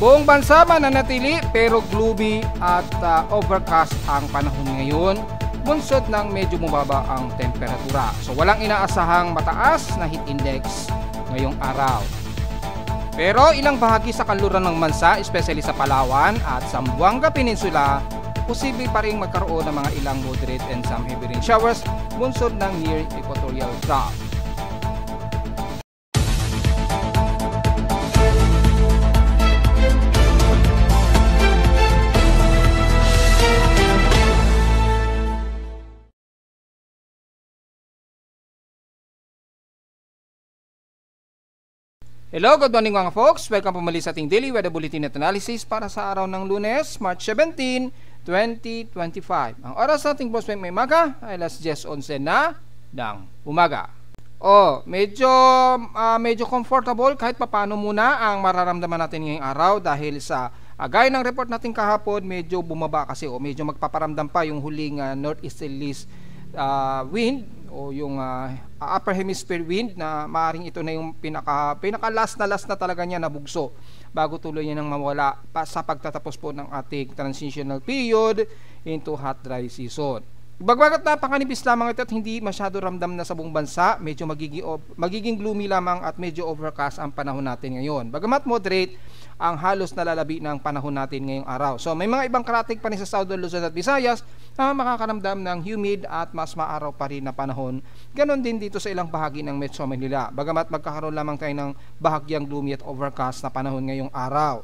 Buong bansa mananatili pero gloomy at overcast ang panahon ngayon, bunsod ng medyo bumaba ang temperatura. So walang inaasahang mataas na heat index ngayong araw. Pero ilang bahagi sa kanluran ng bansa, especially sa Palawan at Zamboanga Peninsula, posible pa rin magkaroon ng mga ilang moderate and some heavy rain showers bunsod ng near equatorial trough. Hello, good morning mga folks. Welcome po muli sa ating Daily Weather Bulletin at Analysis para sa araw ng Lunes, March 17, 2025. Ang oras sa ating prospect may umaga ay alas 10:11 na ng umaga. Medyo comfortable kahit papano muna ang mararamdaman natin ngayong araw dahil sa gaya ng report natin kahapon, medyo bumaba kasi o medyo magpaparamdam pa yung huling northeasterly wind o yung upper hemisphere wind na maaaring ito na yung pinaka last na talaga niya na bugso bago tuloy niya nang mawala sa pagtatapos po ng ating transitional period into hot dry season. Bagbagat napakanipis lamang ito at hindi masyado ramdam na sa buong bansa, medyo magiging gloomy lamang at medyo overcast ang panahon natin ngayon. Bagamat moderate ang halos nalalabi ng panahon natin ngayong araw. So may mga ibang karatig pa rin sa Southern Luzon at Visayas na makakaramdam ng humid at mas maaraw pa rin na panahon. Ganon din dito sa ilang bahagi ng Metro Manila. Bagamat magkakaroon lamang tayo ng bahagyang gloomy at overcast na panahon ngayong araw.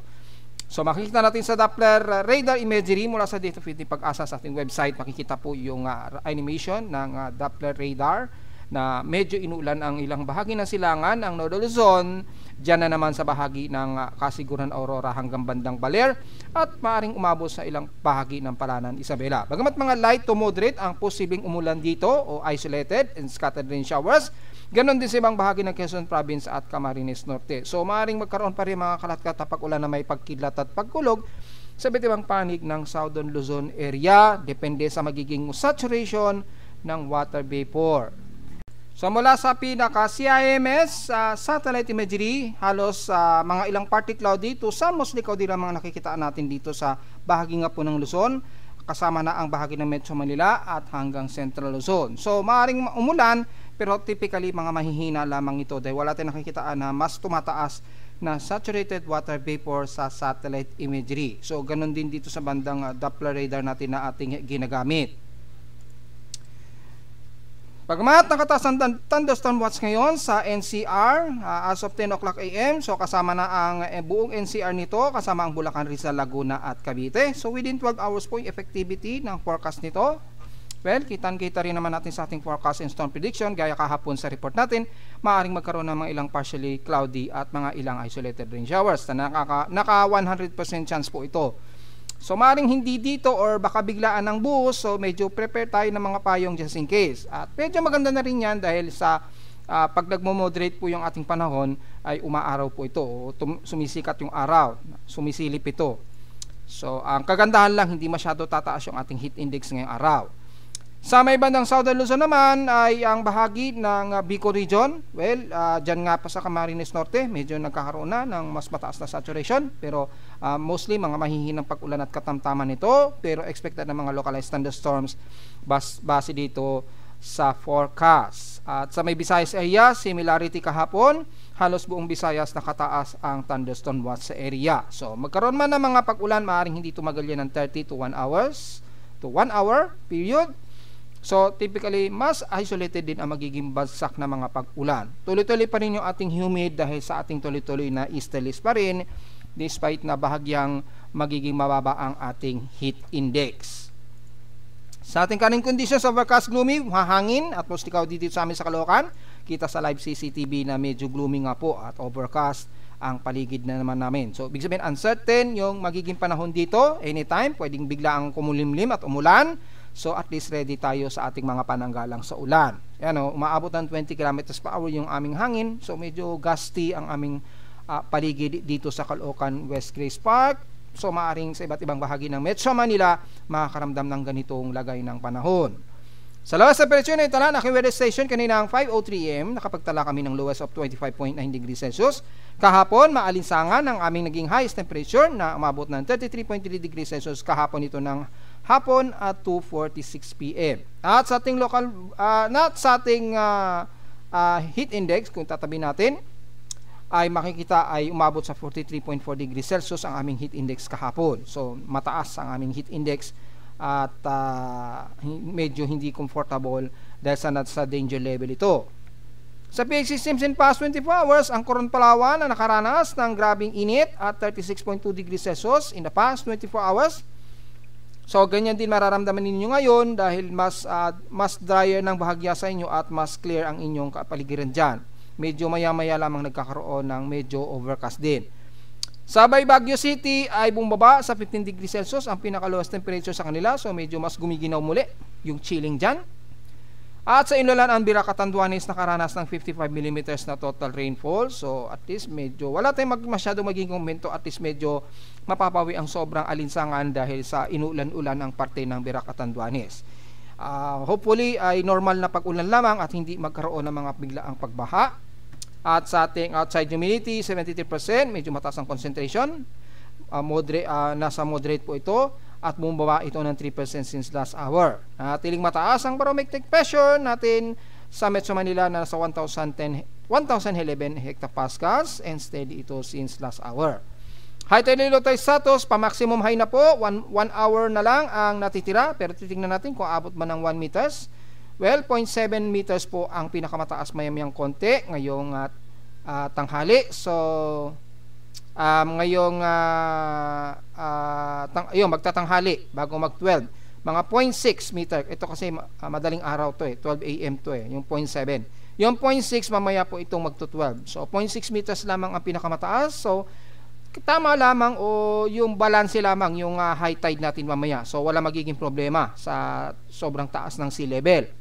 So makikita natin sa Doppler radar imagery mula sa Data Feed Pag-asa sa ating website. Makikita po yung animation ng Doppler radar na medyo inulan ang ilang bahagi ng silangan ng Northern Luzon, dyan na naman sa bahagi ng Kasiguran Aurora hanggang bandang Baler at maaaring umabot sa ilang bahagi ng Palanan, Isabela. Bagamat mga light to moderate ang posibleng umulan dito o isolated and scattered rain showers, ganon din sa ibang bahagi ng Quezon Province at Camarines Norte. So maaaring magkaroon pa rin mga kalat-kat na pag-ulan na may pagkidlat at pagkulog sa iba't ibang panig ng Southern Luzon area, depende sa magiging saturation ng water vapor. So mula sa pinaka-CIMS satellite imagery, halos mga ilang partly cloudy to some mostly cloudy lang mga nakikitaan natin dito sa bahagi nga po ng Luzon, kasama na ang bahagi ng Metro Manila at hanggang Central Luzon. So maaaring umulan pero typically mga mahihina lamang ito dahil wala tayong nakikitaan na mas tumataas na saturated water vapor sa satellite imagery. So ganun din dito sa bandang Doppler radar natin na ating ginagamit. Pagmat nakataas ang thunderstorm watch ngayon sa NCR as of 10 o'clock AM. So kasama na ang buong NCR nito, kasama ang Bulacan, Rizal, Laguna at Cavite. So within 12 hours po yung effectivity ng forecast nito. Well, kitang-kita rin naman natin sa ating forecast and storm prediction. Gaya kahapon sa report natin, maaaring magkaroon ng mga ilang partially cloudy at mga ilang isolated rain showers na naka 100% chance po ito. So maaaring hindi dito or baka biglaan ng buhos, so medyo prepare tayo ng mga payong just in case. At medyo maganda na rin yan dahil sa pag nagmo-moderate po yung ating panahon ay umaaraw po ito o sumisikat yung araw, sumisilip ito. So ang kagandahan lang, hindi masyado tataas yung ating heat index ngayong araw. Sa may bandang Southern Luzon naman ay ang bahagi ng Bicol region. Well, dyan nga pa sa Camarines Norte, medyo nagkakaroon na ng mas mataas na saturation. Pero mostly mga mahihinang pag-ulan at katamtaman nito. Pero expected na mga localized thunderstorms base dito sa forecast. At sa may Visayas area, similarity kahapon, halos buong Visayas nakataas ang thunderstorm watch sa area. So magkaroon man ng mga pag-ulan, maaaring hindi tumagal yan ng 30 to 1 hour period. So typically mas isolated din ang magiging bagsak na mga pag-ulan. Tuloy-tuloy pa rin yung ating humid dahil sa ating tuloy-tuloy na easterlies pa rin despite na bahagyang magiging mababa ang ating heat index. Sa ating current conditions, overcast, gloomy, hahangin at mostly cloudy dito sa amin sa Caloocan. Kita sa live CCTV na medyo gloomy nga po at overcast ang paligid na naman namin. So ibig sabihin uncertain yung magiging panahon dito. Anytime pwedeng bigla ang kumulimlim at umulan. So at least ready tayo sa ating mga pananggalang sa ulan. Yan o, umaabot ng 20 km per hour yung aming hangin. So medyo gusty ang aming paligid dito sa Caloocan West Grace Park. So maaring sa iba't ibang bahagi ng Metro Manila makakaramdam ng ganitong lagay ng panahon. Sa lowest temperature na itala, aking weather station kanina ang 5:03 AM, nakapagtala kami ng lowest of 25.9 degrees Celsius. Kahapon, maalinsangan ang aming naging highest temperature na umabot ng 33.3 degrees Celsius kahapon ito ng hapon at 2:46 PM. At sa ating heat index, kung tatabi natin, ay makikita ay umabot sa 43.4 degrees Celsius ang aming heat index kahapon. So, mataas ang aming heat index at medyo hindi comfortable dahil sa danger level ito. Sa PH systems in past 24 hours, ang Coron, Palawan na nakaranas ng grabing init at 36.2 degrees Celsius in the past 24 hours. So, ganyan din mararamdaman ninyo ngayon dahil mas drier ng bahagya sa inyo at mas clear ang inyong kapaligiran dyan. Medyo maya-maya lamang nagkakaroon ng medyo overcast din. Sa Baguio City ay bumaba sa 15 degrees Celsius ang pinaka-lowest temperature sa kanila. So, medyo mas gumiginaw muli yung chilling dyan. At sa Inlolan, ang Bira, Catanduanes nakaranas ng 55 mm na total rainfall. So, at least medyo wala tayong masyado maging komento. At least medyo mapapawi ang sobrang alinsangan dahil sa inulan-ulan ang parte ng Bira, Catanduanes. Hopefully ay normal na pag-ulan lamang at hindi magkaroon ng mga biglaang pagbaha. At sa ating outside humidity, 73%, medyo mataas ang concentration. Nasa moderate po ito at bumaba ito ng 3% since last hour. Tiling mataas ang barometric pressure natin sa Metro Manila na nasa 1,011 hectopascals and steady ito since last hour. High tide, low tide status, pa-maximum high na po, 1 hour na lang ang natitira, pero titingnan natin kung abot man ng 1 meters. Well, 0.7 meters po ang pinakamataas mayamyang konti ngayong tanghali. So, magtatanghali bago mag-12. Mga 0.6 meter. Ito kasi madaling araw to 12 AM to yung 0.7. Yung 0.6 mamaya po itong magto-12. So, 0.6 meters lamang ang pinakamataas. So, tama lamang o yung balance lamang yung high tide natin mamaya. So, wala magiging problema sa sobrang taas ng sea level.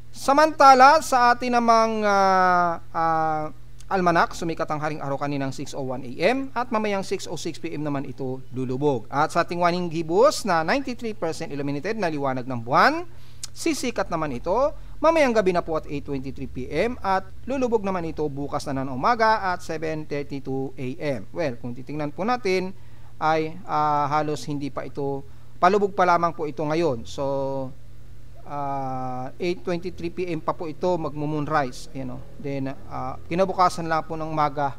Samantala, sa atin namang almanak, sumikat ang haring araw kaninang 6:01 AM at mamayang 6:06 PM naman ito lulubog. At sa ating waning gibos na 93% illuminated na liwanag ng buwan, sisikat naman ito mamayang gabi na po at 8:23 PM at lulubog naman ito bukas na ng umaga at 7:32 AM. Well, kung titingnan po natin ay halos hindi pa ito, palubog pa lamang po ito ngayon. So, 8:23 PM pa po ito magmo-moonrise, Then kinabukasan lang po ng umaga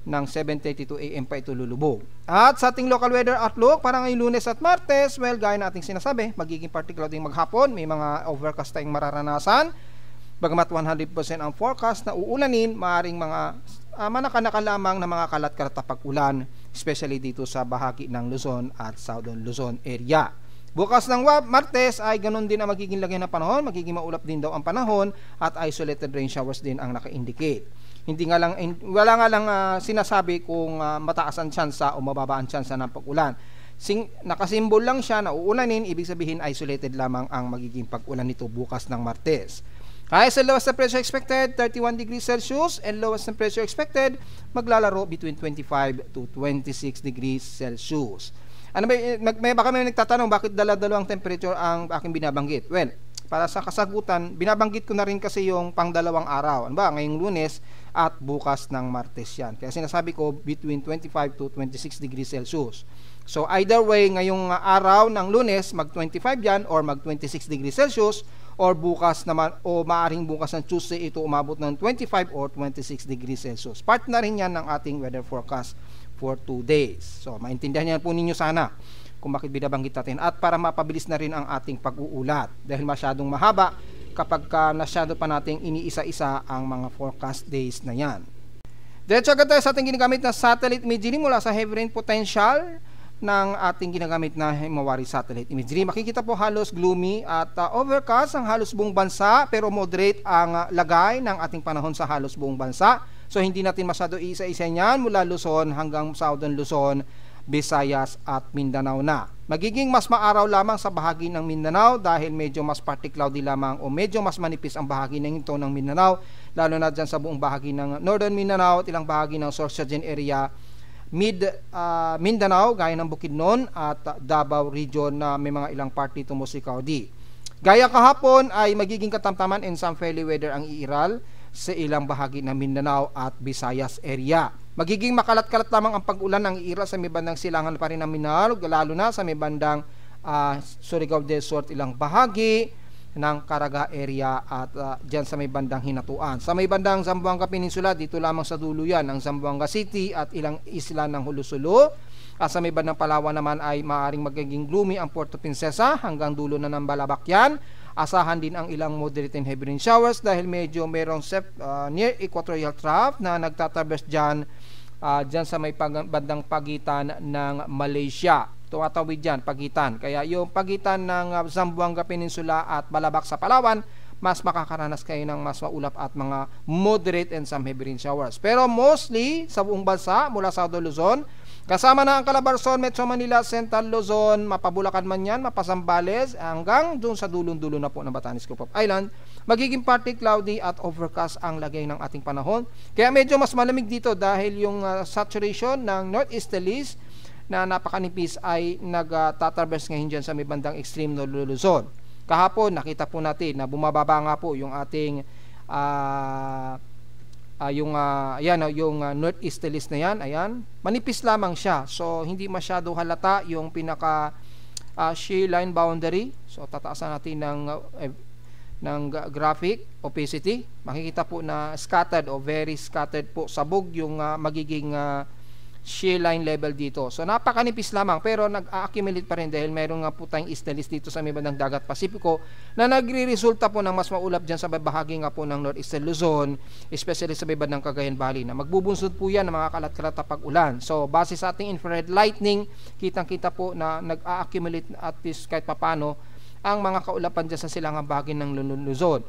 ng 7:32 AM pa ito lulubog. At sa ating local weather outlook para ngayong Lunes at Martes, well, gaya na ating sinasabi, magiging partly cloudy maghapon, may mga overcast tayong mararanasan. Bagamat 100% ang forecast na uulanin, maaring mga manaka-naka lamang na mga kalat-kalat na pag-ulan, especially dito sa bahagi ng Luzon at Southern Luzon area. Bukas ng Martes ay ganun din ang magiging lagay ng panahon, magiging maulap din daw ang panahon at isolated rain showers din ang naka-indicate. Wala nga lang sinasabi kung mataas ang tsansa o mababa ang tsansa ng pag-ulan. Nakasimbol lang siya na uulanin, ibig sabihin isolated lamang ang magiging pag-ulan nito bukas ng Martes. Highest and lowest temperature expected 31 degrees Celsius and lowest temperature expected maglalaro between 25 to 26 degrees Celsius. Baka may nagtatanong bakit dala-dalawang temperature ang aking binabanggit. Well, para sa kasagutan, binabanggit ko na rin kasi yung pang-dalawang araw. Ngayong Lunes at bukas ng Martes yan. Kaya sinasabi ko between 25 to 26 degrees Celsius. So either way, ngayong araw ng Lunes, mag-25 yan or mag-26 degrees Celsius, or bukas naman, o maaring bukas ng Tuesday, ito umabot ng 25 or 26 degrees Celsius. Part na rin yan ng ating weather forecast for 2 days. So, maintindihan niyo po ninyo sana kung bakit binabanggit natin at para mapabilis na rin ang ating pag-uulat dahil masyadong mahaba kapag masyado pa nating iniisa-isa ang mga forecast days na yan. Diretso agad tayo sa ating ginagamit na satellite imagery mula sa heavy rain potential ng ating ginagamit na Himawari satellite imagery. Makikita po halos gloomy at overcast ang halos buong bansa pero moderate ang lagay ng ating panahon sa halos buong bansa. So hindi natin masyado isa-isa niyan mula Luzon hanggang Southern Luzon, Visayas at Mindanao na. Magiging mas maaraw lamang sa bahagi ng Mindanao dahil medyo mas partly cloudy lamang o medyo mas manipis ang bahagi ng ito ng Mindanao, lalo na dyan sa buong bahagi ng Northern Mindanao at ilang bahagi ng Sorsogon area Mindanao, gaya ng Bukidnon at Davao region na may mga ilang part dito musikaw di. Gaya kahapon ay magiging katamtaman and some fairly weather ang iiral sa ilang bahagi ng Mindanao at Visayas area. Magiging makalat-kalat lamang ang pag-ulan ng iiral sa may bandang silangan pa rin ng Mindanao, lalo na sa may bandang Surigao del Sur ilang bahagi ng Caraga area at dyan sa may bandang Hinatuan. Sa may bandang Zamboanga Peninsula, dito lamang sa dulo yan ang Zamboanga City at ilang isla ng Hulusulu. Sa may bandang Palawan naman ay maaaring magiging gloomy ang Puerto Princesa hanggang dulo na ng Balabacyan. Asahan din ang ilang moderate and heavy rain showers dahil medyo mayroong near equatorial trough na nagtatraverse dyan sa may bandang pagitan ng Malaysia. Tumatawid dyan, pagitan. Kaya yung pagitan ng Zamboanga Peninsula at Balabac sa Palawan, mas makakaranas kayo ng mas maulap at mga moderate and some heavy rain showers. Pero mostly sa buong bansa, mula South Luzon, kasama na ang Calabarzon, Metro Manila, Central Luzon, mapabulakan man yan, mapasambales, hanggang doon sa dulong-dulo na po ng Batanes Group of Island, magiging partly cloudy at overcast ang lagay ng ating panahon. Kaya medyo mas malamig dito dahil yung saturation ng northeasterlies na napakanipis ay nagtatraverse ngayon dyan sa may bandang extreme Luzon. Kahapon, nakita po natin na bumababa nga po yung ating yung northeasterlies na yan, ayan, manipis lamang siya. So, hindi masyado halata yung pinaka shear line boundary. So, tataasan natin ng graphic opacity. Makikita po na scattered o very scattered po, sabog yung magiging shear line level dito. So napakanipis lamang pero nag-accumulate pa rin dahil mayroon nga po tayong east dito sa may bandang dagat Pasipiko na nagre-resulta po ng mas maulap dyan sa bahagi nga po ng northeastern Luzon, especially sa may bandang Cagayan Valley na magbubunsod po yan ng mga kalat-kalat na pag-ulan. So base sa ating infrared lightning, kitang-kita po na nag-accumulate at least kahit papano ang mga kaulapan dyan sa silangang bahagi ng Luzon.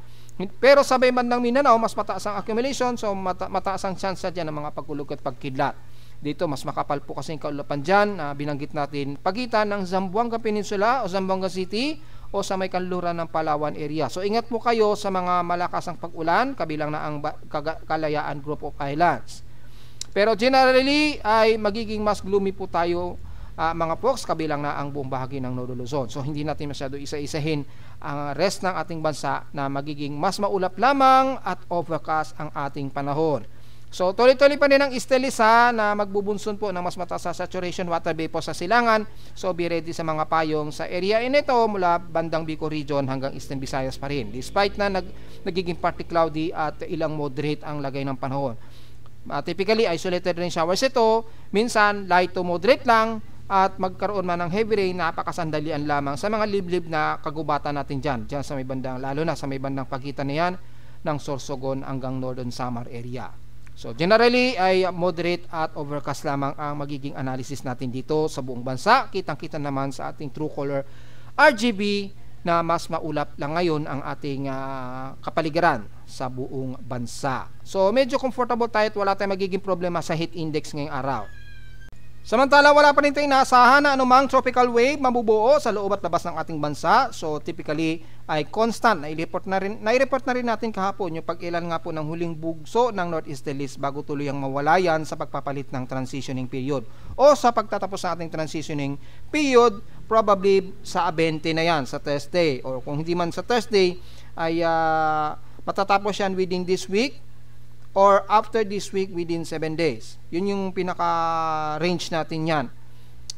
Pero sa may bandang Mindanao, mas mataas ang accumulation, so mataas ang chance dyan ng mga pagkulog at pagkidlat. Dito, mas makapal po kasi yung kaulapan dyan na binanggit natin pagitan ng Zamboanga Peninsula o Zamboanga City o sa may kanluran ng Palawan area. So, ingat po kayo sa mga malakas ang pag-ulan, kabilang na ang Kalayaan Group of Islands. Pero generally, ay magiging mas gloomy po tayo mga folks, kabilang na ang buong bahagi ng Northern Luzon. So, hindi natin masyado isa-isahin ang rest ng ating bansa na magiging mas maulap lamang at overcast ang ating panahon. So, tuloy-tuloy pa rin ang istelisa na magbubunson po ng mas mataas sa saturation water vapor sa silangan. So, be ready sa mga payong sa area ito mula bandang Bicol region hanggang Eastern Visayas pa rin. Despite na nagiging partly cloudy at ilang moderate ang lagay ng panahon. Typically, isolated rain showers ito. Minsan, light to moderate lang at magkaroon man ng heavy rain, napakasandalian lamang sa mga liblib na kagubatan natin dyan sa may bandang, lalo na sa may bandang pagitan na yan ng Sorsogon hanggang Northern Samar area. So generally ay moderate at overcast lamang ang magiging analysis natin dito sa buong bansa. Kitang-kita naman sa ating true color RGB na mas maulap lang ngayon ang ating kapaligiran sa buong bansa. So medyo comfortable tayo at wala tayong magiging problema sa heat index ngayong araw. Samantala, wala pa rin tayong naasahan na anumang tropical wave mabubuo sa loob at labas ng ating bansa. So typically ay constant. Nai-report na rin natin kahapon yung pag-ilan nga po ng huling bugso ng northeasterlies bago tuluyang mawala yan sa pagpapalit ng transitioning period o sa pagtatapos ng ating transitioning period, probably sa 20 na yan, sa Thursday, or kung hindi man sa Thursday ay matatapos yan within this week or after this week within 7 days. Yun yung pinaka-range natin yan.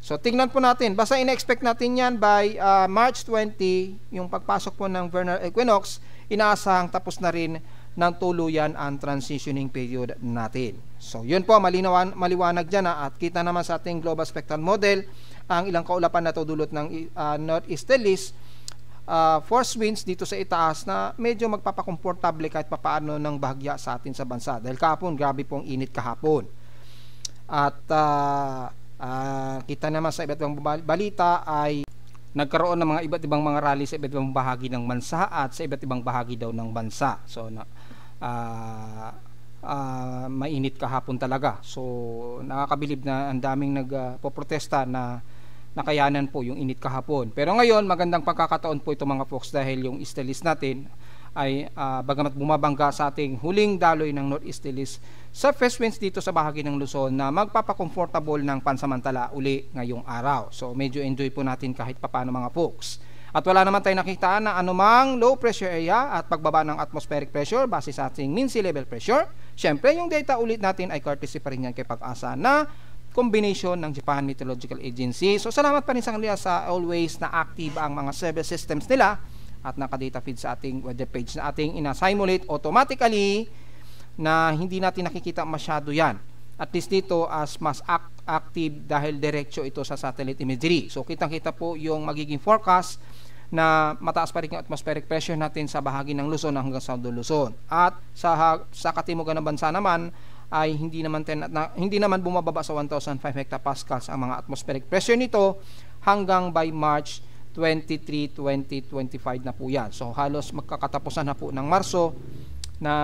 So, tingnan po natin. Basta ina-expect natin yan by March 20, yung pagpasok po ng vernal equinox, inaasahang tapos na rin ng tuluyan ang transitioning period natin. So, yun po, maliwanag dyan at kita naman sa ating global spectral model ang ilang kaulapan na dulot ng northeasterlies, force winds dito sa itaas na medyo magpapakomportable kahit papaano ng bahagya sa atin sa bansa. Dahil kahapon, grabe pong init kahapon. At kita naman sa iba't ibang balita ay nagkaroon ng mga iba't ibang mga rally sa iba't ibang bahagi ng bansa at sa iba't ibang bahagi daw ng bansa. So mainit kahapon talaga. So nakakabilib na ang daming nagpoprotesta na nakayanan po yung init kahapon. Pero ngayon magandang pagkakataon po ito mga folks dahil yung easterlies natin ay bagamat bumabangga sa ating huling daloy ng northeasterlies surface winds dito sa bahagi ng Luzon na magpapa-comfortable ng pansamantala uli ngayong araw. So medyo enjoy po natin kahit papano mga folks. At wala naman tayong nakita na anumang low pressure area at pagbaba ng atmospheric pressure base sa ating mean sea level pressure. Siyempre yung data ulit natin ay courtesy pa rin yan kay Pag-asa na combination ng Japan Meteorological Agency. So salamat pa rin sa kanila sa always na active ang mga server systems nila at naka-data feed sa ating weather page na ating ina-simulate automatically na hindi natin nakikita masyado yan. At least dito as mas active dahil diretso ito sa satellite imagery. So kitang-kita po yung magiging forecast na mataas pa rin yung atmospheric pressure natin sa bahagi ng Luzon hanggang South Luzon. At sa katimugan ng bansa naman ay hindi naman bumababa sa 1,005 hectopascals ang mga atmospheric pressure nito hanggang by March 23, 2025 na po yan. So halos magkakatapusan na po ng Marso na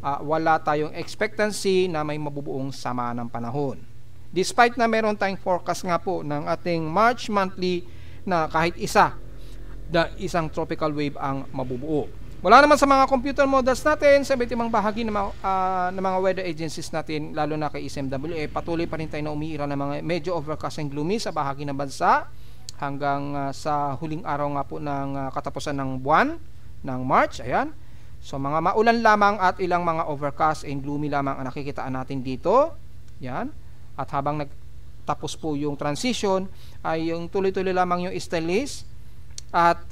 wala tayong expectancy na may mabubuong sama ng panahon. Despite na meron tayong forecast nga po ng ating March monthly na kahit isang tropical wave ang mabubuo. Wala naman sa mga computer models natin sa iba't ibang bahagi ng mga weather agencies natin, lalo na kay SMWA, patuloy pa rin tayo na umiira ng mga medyo overcast and gloomy sa bahagi ng bansa hanggang sa huling araw nga po ng katapusan ng buwan ng March. Ayan. So mga maulan lamang at ilang mga overcast and gloomy lamang ang nakikitaan natin dito. Yan. At habang nagtapos po yung transition ay yung tuloy-tuloy lamang yung easterlies. At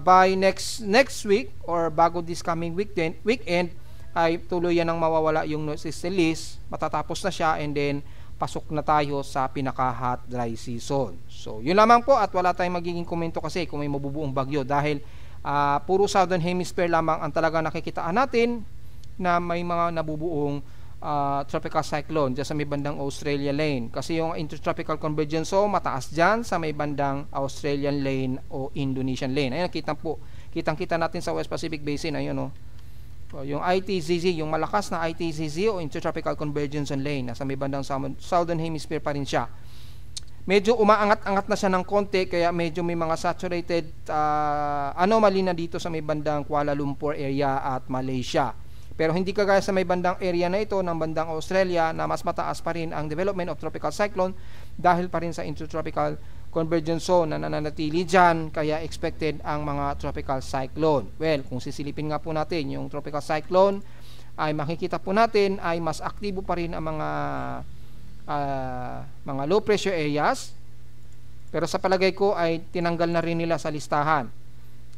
by next week or bago this coming weekend ay tuloy yan ang mawawala yung northeasterlies. Matatapos na siya and then pasok na tayo sa pinaka-hot dry season. So yun lamang po at wala tayong magiging komento kasi kung may mabubuong bagyo dahil puro southern hemisphere lamang ang talaga nakikitaan natin na may mga nabubuong tropical cyclone dyan sa may bandang Australia lane. Kasi yung intertropical convergence zone mataas dyan sa may bandang Australian lane o Indonesian lane. Ayun, kitang-kita natin sa West Pacific Basin. Ayun, no? Yung ITZZ, yung malakas na ITZZ o intertropical convergence zone lane, nasa may bandang southern hemisphere pa rin siya. Medyo umaangat-angat na siya ng konti kaya medyo may mga saturated anomaly na dito sa may bandang Kuala Lumpur area at Malaysia. Pero hindi kagaya sa may bandang area na ito ng bandang Australia na mas mataas pa rin ang development of tropical cyclone dahil pa rin sa intertropical convergence zone na nananatili dyan, kaya expected ang mga tropical cyclone. Well, kung sisilipin nga po natin yung tropical cyclone ay makikita po natin ay mas aktibo pa rin ang mga low pressure areas, pero sa palagay ko ay tinanggal na rin nila sa listahan.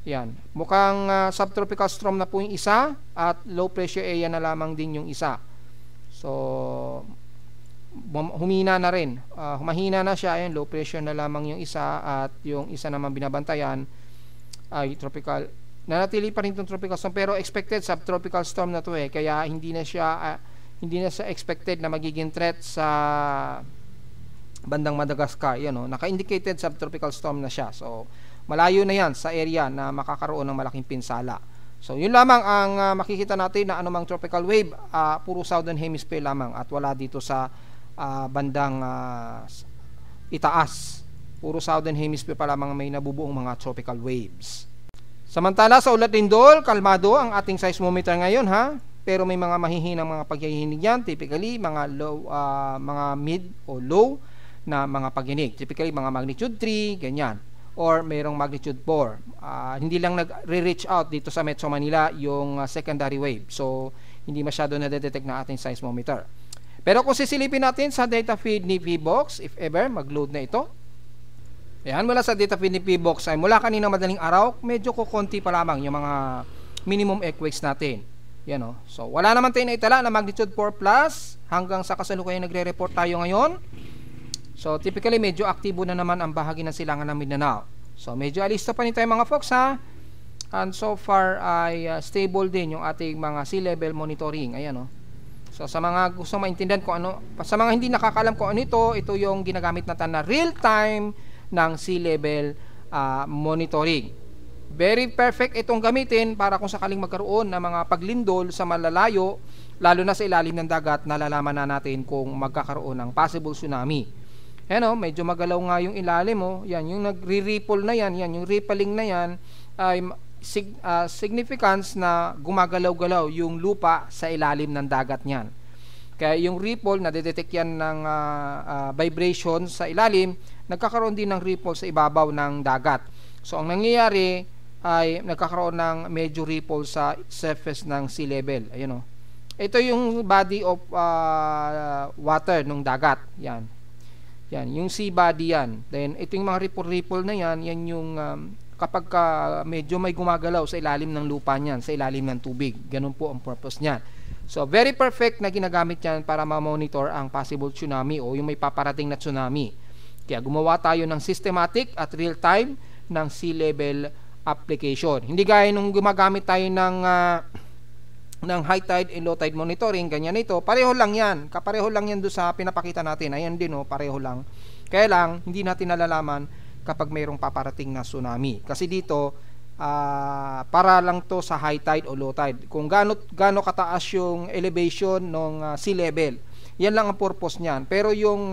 Yan, mukhang subtropical storm na po yung isa at low pressure area na lamang din yung isa. So humina na rin, humahina na siya. Ayan, low pressure na lamang yung isa at yung isa naman binabantayan ay tropical. Nanatili pa rin itong tropical storm pero expected subtropical storm na to kaya hindi na siya expected na magiging threat sa bandang Madagascar. Yan, naka-indicated subtropical storm na siya. So malayo na yan sa area na makakaroon ng malaking pinsala. So yun lamang ang makikita natin na anumang tropical wave, puro southern hemisphere lamang at wala dito sa bandang itaas. Puro southern hemisphere pa lamang may nabubuong mga tropical waves. Samantala sa ulat lindol, kalmado ang ating seismometer ngayon pero may mga mahihinang mga paghihinig yan, typically mga low, mga mid o low na mga paghihinig, typically mga magnitude 3, ganyan, or mayroong magnitude 4. Hindi lang nagre-reach out dito sa Metro Manila yung secondary wave, so hindi masyado na-detect na ating seismometer. Pero kung sisilipin natin sa data feed ni VBox, if ever mag-load na ito, ayan, mula sa data feed ni VBox ay mula kanina madaling araw, medyo kukunti pa lamang yung mga minimum earthquakes natin. Yan, so wala naman tayo naitala na magnitude 4 plus hanggang sa kasalukuyan nagre-report tayo ngayon. So typically medyo aktibo na naman ang bahagi ng silangan ng Mindanao. So medyo alista pa rin tayo mga folks and so far ay stable din yung ating mga sea level monitoring. Ayan, so sa mga gustong maintindihan kung ano, sa mga hindi nakakaalam kung ano ito yung ginagamit natin na real time ng sea level monitoring. Very perfect itong gamitin para kung sakaling magkaroon ng mga paglindol sa malalayo, lalo na sa ilalim ng dagat, nalalaman na natin kung magkakaroon ng possible tsunami. Ayan, medyo magalaw nga yung ilalim. Yan, yung nagre-ripple na yan, yung rippling na yan, ay significance na gumagalaw-galaw yung lupa sa ilalim ng dagat niyan. Kaya yung ripple, nadedetect yan ng vibration sa ilalim, nagkakaroon din ng ripple sa ibabaw ng dagat. So ang nangyayari ay nagkakaroon ng medyo ripple sa surface ng sea level. Ayun o. Ito yung body of water ng dagat. Yan. Yan, yung sea body yan. Then ito yung mga ripple na yan, yan yung kapag medyo may gumagalaw sa ilalim ng lupa niyan, sa ilalim ng tubig. Ganun po ang purpose niyan. So very perfect na ginagamit yan para ma-monitor ang possible tsunami o yung may paparating na tsunami. Kaya gumawa tayo ng systematic at real-time ng sea level application. Hindi gaya nung gumagamit tayo ng high tide and low tide monitoring, ganyan ito. Pareho lang yan. Kapareho lang yan doon sa pinapakita natin. Ayan din o, pareho lang. Kaya lang, hindi natin nalalaman kapag mayroong paparating na tsunami. Kasi dito, para lang to sa high tide o low tide. Kung gaano kataas yung elevation ng sea level. Yan lang ang purpose niyan. Pero yung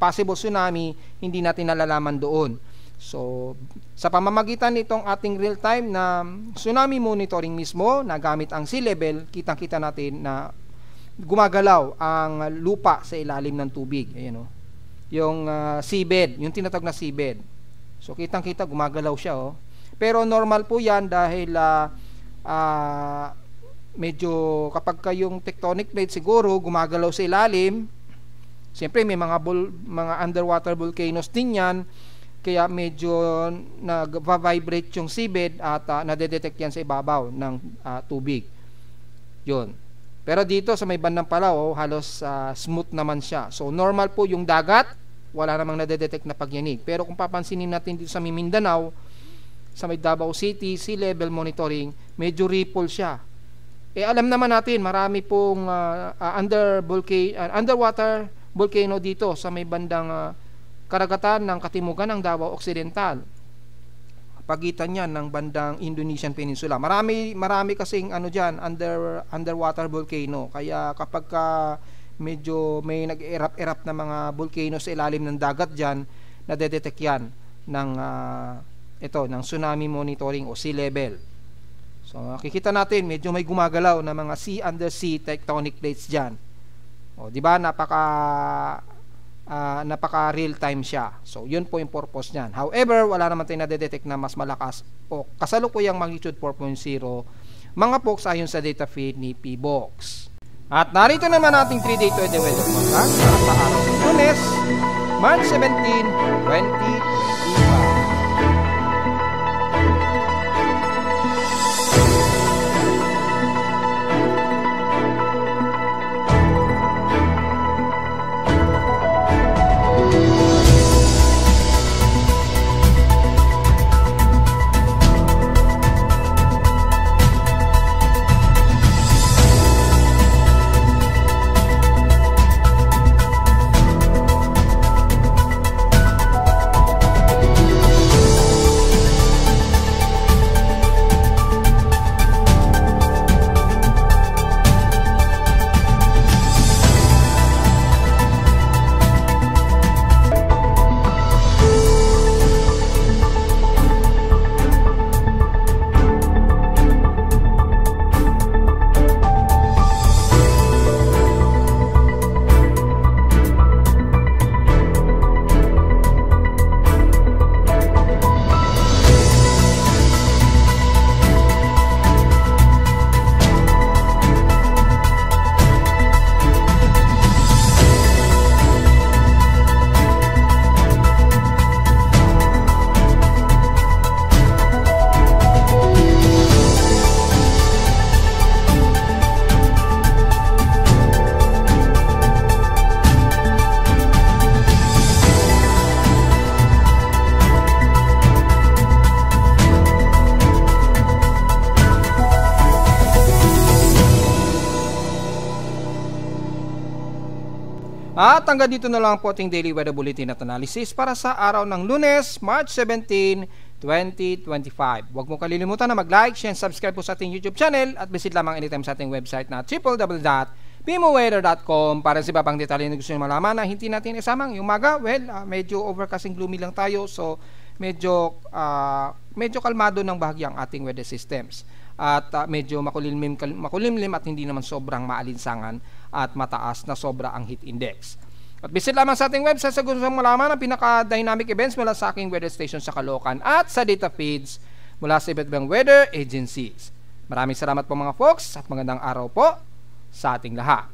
possible tsunami, hindi natin nalalaman doon. So, sa pamamagitan nitong ating real-time na tsunami monitoring mismo, na gamit ang sea level, kitang-kita natin na gumagalaw ang lupa sa ilalim ng tubig. Ayan o. Yung seabed, yung tinatawag na seabed. So, kitang-kita gumagalaw siya o. Pero normal po yan dahil medyo kapag yung tectonic plate siguro gumagalaw sa ilalim, siyempre may mga underwater volcanoes din yan, kaya medyo nag-vibrate yung seabed at nadedetect yan sa ibabaw ng tubig. Yun. Pero dito sa may bandang Palau, halos smooth naman siya. So normal po yung dagat, wala namang nadedetect na pagyanig. Pero kung papansinin natin dito sa Mindanao, sa may Davao City, sea level monitoring, medyo ripple siya. Alam naman natin, marami pong underwater volcano dito sa may bandang karagatan ng katimugan ng Davao Occidental. Pagitan niyan ng bandang Indonesian Peninsula. Marami kasing diyan, underwater volcano. Kaya kapag medyo may nag-erupt na mga volcano sa ilalim ng dagat diyan, nadedetect yan ng ng tsunami monitoring o sea level. So makikita natin medyo may gumagalaw na mga undersea tectonic plates diyan. O di ba, napaka real time siya. So yun po yung purpose niyan. However, wala naman tayong nadedetect na mas malakas o kasalukuyang magnitude 4.0 mga folks ayon sa data feed ni PBox. At narito naman ating 3-day weather forecast para sa araw ng Lunes, March 17, 2025. At hanggang dito na lang po ating daily weather bulletin at analysis para sa araw ng Lunes, March 17, 2025. Huwag mo kalilimutan na mag-like, share, and subscribe po sa ating YouTube channel at visit lamang anytime sa ating website na www.pimoweather.com para sa iba pang detalye na gusto nyo malaman na hindi natin isamang yung umaga. Well, medyo overcasting gloomy lang tayo, so medyo medyo kalmado ng bahagya ang ating weather systems. At medyo makulimlim at hindi naman sobrang maalinsangan at mataas na sobra ang heat index. At visit lamang sa ating website sa gusto mong malaman ang pinaka-dynamic events mula sa aking weather station sa Caloocan at sa data feeds mula sa iba't ibang weather agencies. Maraming salamat po mga folks at magandang araw po sa ating lahat.